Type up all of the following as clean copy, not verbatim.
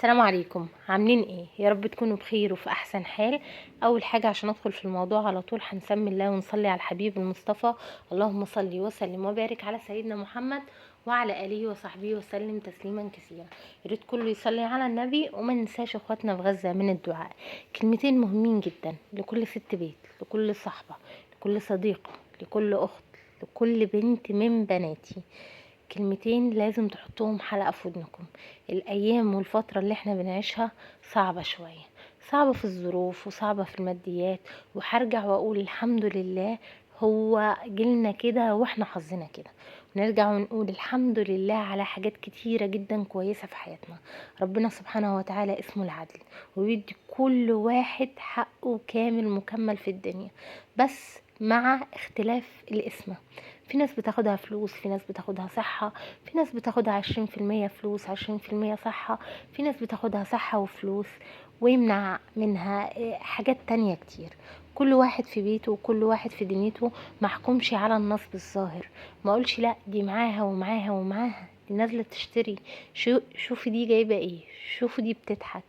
السلام عليكم، عاملين ايه؟ يا رب تكونوا بخير وفي احسن حال. اول حاجه عشان ادخل في الموضوع على طول هنسمي الله ونصلي على الحبيب المصطفى. اللهم صل وسلم وبارك على سيدنا محمد وعلى اله وصحبه وسلم تسليما كثيرا. ياريت كله يصلي على النبي وما ننساش اخواتنا في غزه من الدعاء. كلمتين مهمين جدا لكل ست بيت، لكل صاحبه، لكل صديقه، لكل اخت، لكل بنت من بناتي. كلمتين لازم تحطوهم حلقة في ودنكم. الأيام والفترة اللي احنا بنعيشها صعبة شوية، صعبة في الظروف وصعبة في الماديات، وهرجع وأقول الحمد لله. هو جيلنا كده واحنا حظنا كده. نرجع ونقول الحمد لله على حاجات كتيرة جدا كويسة في حياتنا. ربنا سبحانه وتعالى اسمه العدل، ويدي كل واحد حقه كامل مكمل في الدنيا، بس مع اختلاف الاسم. في ناس بتاخدها فلوس، في ناس بتاخدها صحة، في ناس بتاخدها 20% فلوس 20% صحة، في ناس بتاخدها صحة وفلوس ويمنع منها حاجات تانية كتير. كل واحد في بيته وكل واحد في دنيته. محكومش على النص بالظاهر، ما اقولش لا دي معاها ومعاها ومعاها، دي نازلة تشتري. شوفي دي جايبة ايه، شوفي دي بتضحك.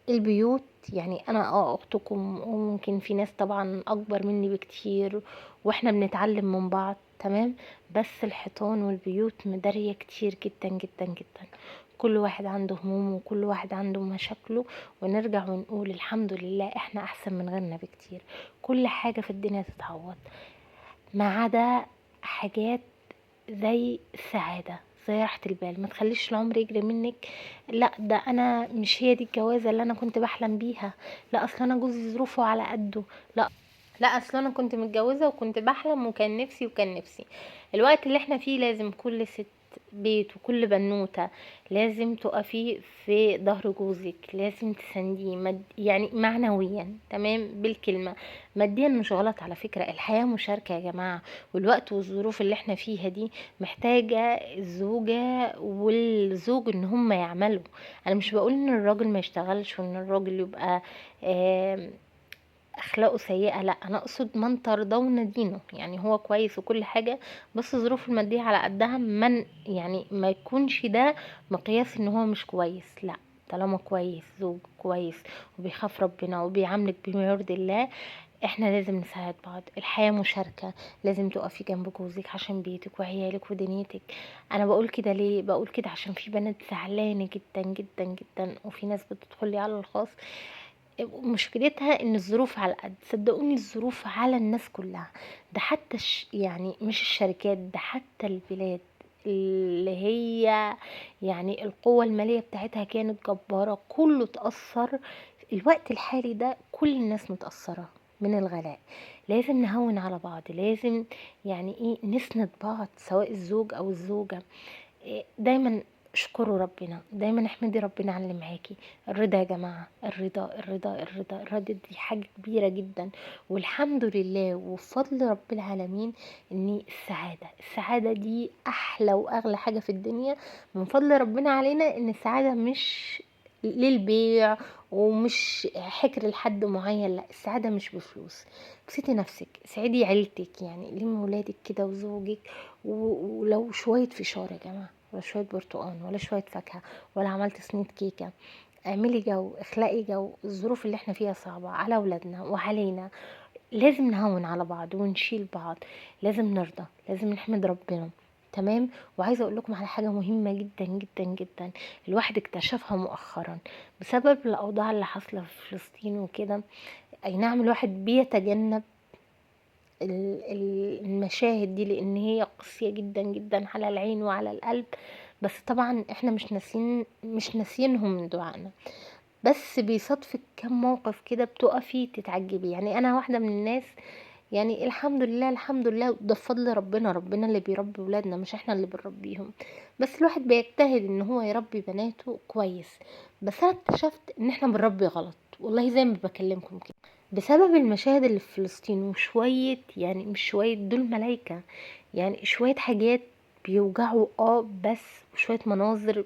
البيوت يعني انا اختكم، وممكن في ناس طبعا اكبر مني بكتير واحنا بنتعلم من بعض، تمام. بس الحيطان والبيوت مدارية كتير جدا جدا جدا. كل واحد عنده همومه وكل واحد عنده مشاكله، ونرجع ونقول الحمد لله احنا احسن من غيرنا بكتير. كل حاجة في الدنيا تتعوض ما عدا حاجات زي السعادة، زي راحة البال. ما تخليش العمر يجري منك. لا ده انا مش هي دي الجوازة اللي انا كنت بحلم بيها. لا اصلا انا جوزي ظروفه على قده. لا، لا اصلا انا كنت متجوزة وكنت بحلم وكان نفسي وكان نفسي. الوقت اللي احنا فيه لازم كل ست بيت وكل بنوتة لازم تقفي في ظهر جوزك، لازم تسانديه يعني معنويا، تمام بالكلمة. ماديا مش غلط على فكرة، الحياة مشاركة يا جماعة. والوقت والظروف اللي احنا فيها دي محتاجة الزوجة والزوج ان هم يعملوا. انا مش بقول ان الراجل ما يشتغلش وان الراجل يبقى اخلاقه سيئة، لا انا اقصد من ترضون دينه، يعني هو كويس وكل حاجة بس ظروفه المادية على قدها. من يعني ما يكونش ده مقياس ان هو مش كويس، لا. طالما كويس، زوج كويس وبيخاف ربنا وبيعاملك بما يرضي الله، احنا لازم نساعد بعض. الحياة مشاركة، لازم تقفي جنب جوزك عشان بيتك وعيالك ودنيتك. انا بقول كده ليه؟ بقول كده عشان في بنات زعلانة جدا جدا جدا، وفي ناس بتدخلي على الخاص مشكلتها ان الظروف على قد. صدقوني الظروف على الناس كلها. ده حتى يعني مش الشركات، ده حتى البلاد اللي هي يعني القوة المالية بتاعتها كانت جبارة كله تأثر. الوقت الحالي ده كل الناس متأثرة من الغلاء. لازم نهون على بعض، لازم يعني ايه نسند بعض، سواء الزوج او الزوجة. دايما اشكروا ربنا، دايما احمدي ربنا على اللي معاكي. الرضا يا جماعة، الرضا الرضا الرضا الرضا دي حاجة كبيرة جدا. والحمد لله وفضل رب العالمين ان السعادة دي احلى واغلى حاجة في الدنيا. من فضل ربنا علينا ان السعادة مش للبيع ومش حكر لحد معين، لا السعادة مش بفلوس. بسيطي نفسك، سعيدي عيلتك، يعني لمي ولادك كده وزوجك. ولو شوية فشار يا جماعة، ولا شوية برتقان، ولا شوية فاكهة، ولا عملت صينية كيكة. اعملي جو، اخلقي جو. الظروف اللي احنا فيها صعبة على ولادنا وعلينا. لازم نهون على بعض ونشيل بعض. لازم نرضى، لازم نحمد ربنا، تمام. وعايزه اقول لكم على حاجه مهمه جدا جدا جدا. الواحد اكتشفها مؤخرا بسبب الاوضاع اللي حاصله في فلسطين وكده. اي نعم الواحد بيتجنب المشاهد دي لان هي قاسية جدا جدا على العين وعلى القلب، بس طبعا احنا مش ناسينهم من دعائنا. بس بيصادفك كم موقف كده بتقفي تتعجبي. يعني انا واحدة من الناس، يعني الحمد لله الحمد لله، ده بفضل ربنا. ربنا اللي بيربي ولادنا مش احنا اللي بنربيهم. بس الواحد بيجتهد ان هو يربي بناته كويس. بس انا اكتشفت ان احنا بنربي غلط، والله زي ما بكلمكم كده، بسبب المشاهد اللي في فلسطين. وشوية يعني مش شوية، دول ملايكة. يعني شوية حاجات بيوجعوا بس شوية مناظر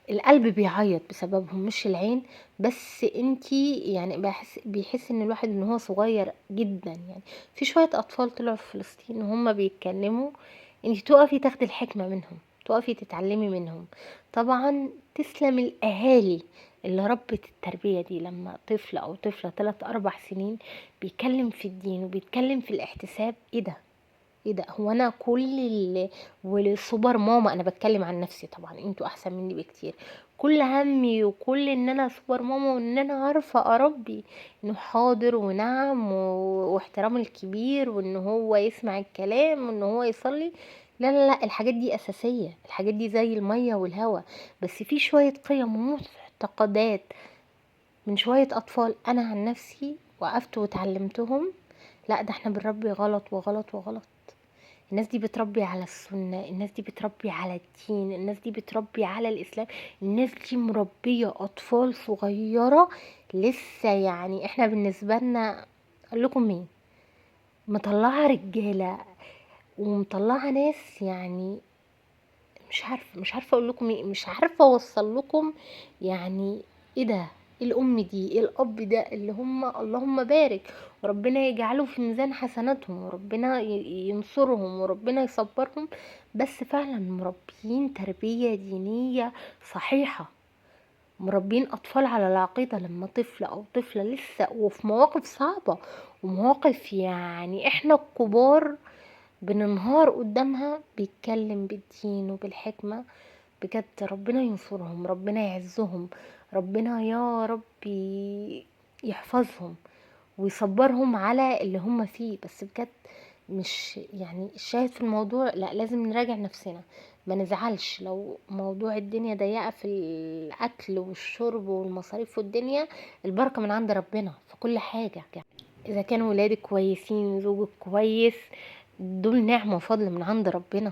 القلب بيعيط بسببهم مش العين. بس انتي يعني بيحس ان الواحد ان هو صغير جدا. يعني في شوية اطفال طلعوا في فلسطين وهم بيتكلموا، انتي تقفي تاخدي الحكمة منهم. تقفي تتعلمي منهم. طبعا تسلم الاهالي اللي ربت التربية دي، لما طفل او طفلة 3 4 سنين بيتكلم في الدين وبيتكلم في الاحتساب، ايه ده؟ ايه ده؟ هو انا والسوبر ماما، انا بتكلم عن نفسي طبعا، انتوا احسن مني بكتير. كل همي وكل ان انا سوبر ماما وان انا عارفه اربي انه حاضر ونعم واحترام الكبير وان هو يسمع الكلام وان هو يصلي. لا لا لا، الحاجات دي اساسيه، الحاجات دي زي الميه والهواء. بس في شويه قيم ومعتقدات من شويه اطفال، انا عن نفسي وقفت وتعلمتهم. لا، ده احنا بنربي غلط وغلط وغلط. الناس دي بتربي على السنة، الناس دي بتربي على الدين، الناس دي بتربي على الإسلام. الناس دي مربية أطفال صغيرة لسه، يعني احنا بالنسبة لنا أقول لكم مين مطلعة رجالة ومطلعة ناس، يعني مش عارفة اقول لكم ايه، مش عارفة اوصل لكم يعني ايه ده. إيه الام دي، ايه الاب ده اللي هم اللهم بارك، وربنا يجعله في ميزان حسناتهم، وربنا ينصرهم، وربنا يصبرهم. بس فعلا مربيين تربية دينية صحيحة، مربين اطفال على العقيدة. لما طفل او طفلة لسه وفي مواقف صعبة ومواقف يعني احنا الكبار بننهار قدامها، بيتكلم بالدين وبالحكمة، بجد ربنا ينصرهم، ربنا يعزهم، ربنا يا ربي يحفظهم ويصبرهم على اللي هم فيه. بس بجد مش يعني الشاهد في الموضوع، لا لازم نراجع نفسنا. ما نزعلش لو موضوع الدنيا ضيقة في الأكل والشرب والمصاريف والدنيا، البركة من عند ربنا في كل حاجة. إذا كانوا ولادك كويسين، زوجك كويس، دول نعمة وفضل من عند ربنا.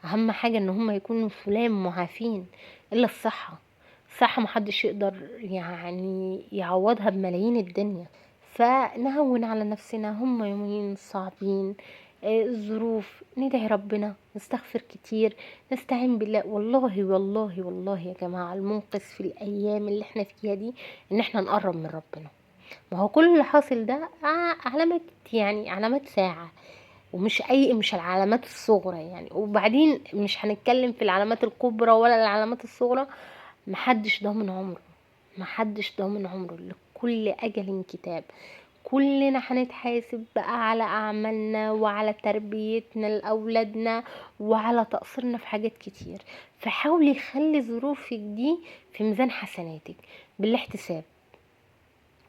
اهم حاجة ان هم يكونوا سلام معافين. الا الصحة محدش يقدر يعني يعوضها بملايين الدنيا. فنهون على نفسنا، هم يومين صعبين، الظروف، ندعي ربنا، نستغفر كتير، نستعين بالله. والله والله والله يا جماعة، المنقذ في الايام اللي احنا فيها دي ان احنا نقرب من ربنا. ما هو كل اللي حاصل ده علامات، يعني علامات ساعة، مش العلامات الصغرى يعني. وبعدين مش هنتكلم في العلامات الكبرى ولا العلامات الصغرى. محدش ضامن عمره، محدش ضامن عمره، لكل أجل كتاب. كلنا هنتحاسب بقى على أعمالنا وعلى تربيتنا لأولادنا وعلى تقصيرنا في حاجات كتير. فحاولي خلي ظروفك دي في ميزان حسناتك، بالاحتساب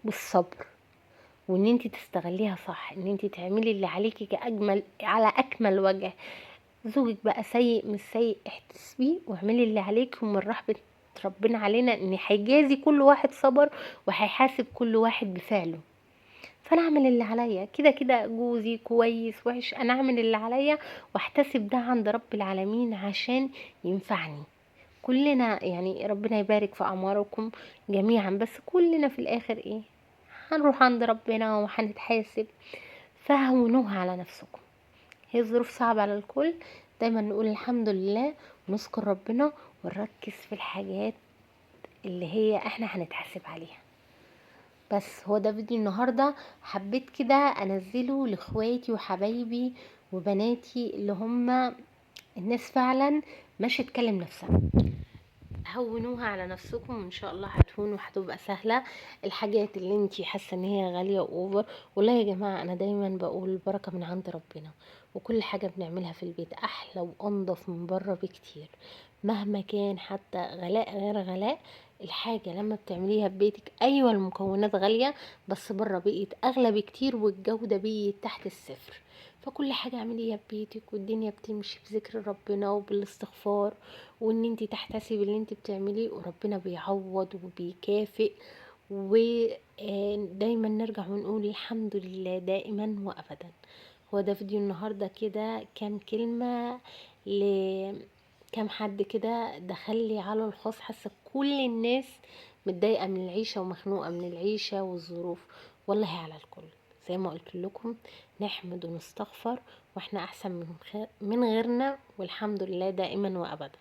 والصبر، وان انت تستغليها صح، ان انت تعملي اللي عليكي كأجمل على اكمل وجه. زوجك بقى سيء مش سيء، احتسبيه واعملي اللي عليك، ومن رحمة ربنا علينا ان هيجازي كل واحد صبر وهيحاسب كل واحد بفعله. فانا اعمل اللي عليا، كده كده جوزي كويس وحش، انا اعمل اللي عليا واحتسب ده عند رب العالمين عشان ينفعني. كلنا يعني ربنا يبارك في اعماركم جميعا، بس كلنا في الاخر ايه؟ هنروح عند ربنا وهنتحاسب. فهونوها على نفسكم، هي الظروف صعبة على الكل. دايما نقول الحمد لله ونذكر ربنا ونركز في الحاجات اللي هي احنا هنتحاسب عليها. بس هو ده فيديو النهاردة، حبيت كده انزله لاخواتي وحبايبي وبناتي اللي هم الناس فعلا مش تكلم نفسها. هونوها على نفسكم وان شاء الله هتهون وهتبقى سهله. الحاجات اللي انتي حاسه ان هي غاليه واوفر، والله يا جماعه انا دايما بقول البركه من عند ربنا، وكل حاجه بنعملها في البيت احلى وانضف من بره بكتير. مهما كان حتى غلاء غير غلاء، الحاجه لما بتعمليها ببيتك، ايوه المكونات غاليه بس بره بقيت اغلى بكتير والجوده بقيت تحت الصفر. فكل حاجه اعمليها ببيتك والدنيا بتمشي بذكر ربنا وبالاستغفار، وان انتي تحتسبي اللي انتي بتعمليه وربنا بيعوض وبيكافئ. ودايما نرجع ونقول الحمد لله دائما وابدا. هو ده فيديو النهارده كده، كام كلمه لكام حد كده دخلي على الخاص. حاسه كل الناس متضايقه من العيشه ومخنوقه من العيشه والظروف، والله على الكل. زي ما قلت لكم، نحمد ونستغفر واحنا احسن من غيرنا، والحمد لله دائما وابدا.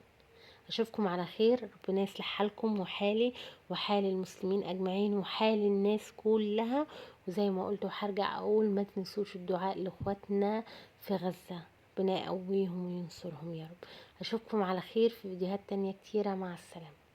اشوفكم على خير، ربنا يصلح حالكم وحالي وحال المسلمين اجمعين وحال الناس كلها. وزي ما قلت وهرجع اقول، ما تنسوش الدعاء لاخواتنا في غزة. ربنا يقويهم وينصرهم يا رب. اشوفكم على خير في فيديوهات تانية كتيرة. مع السلامة.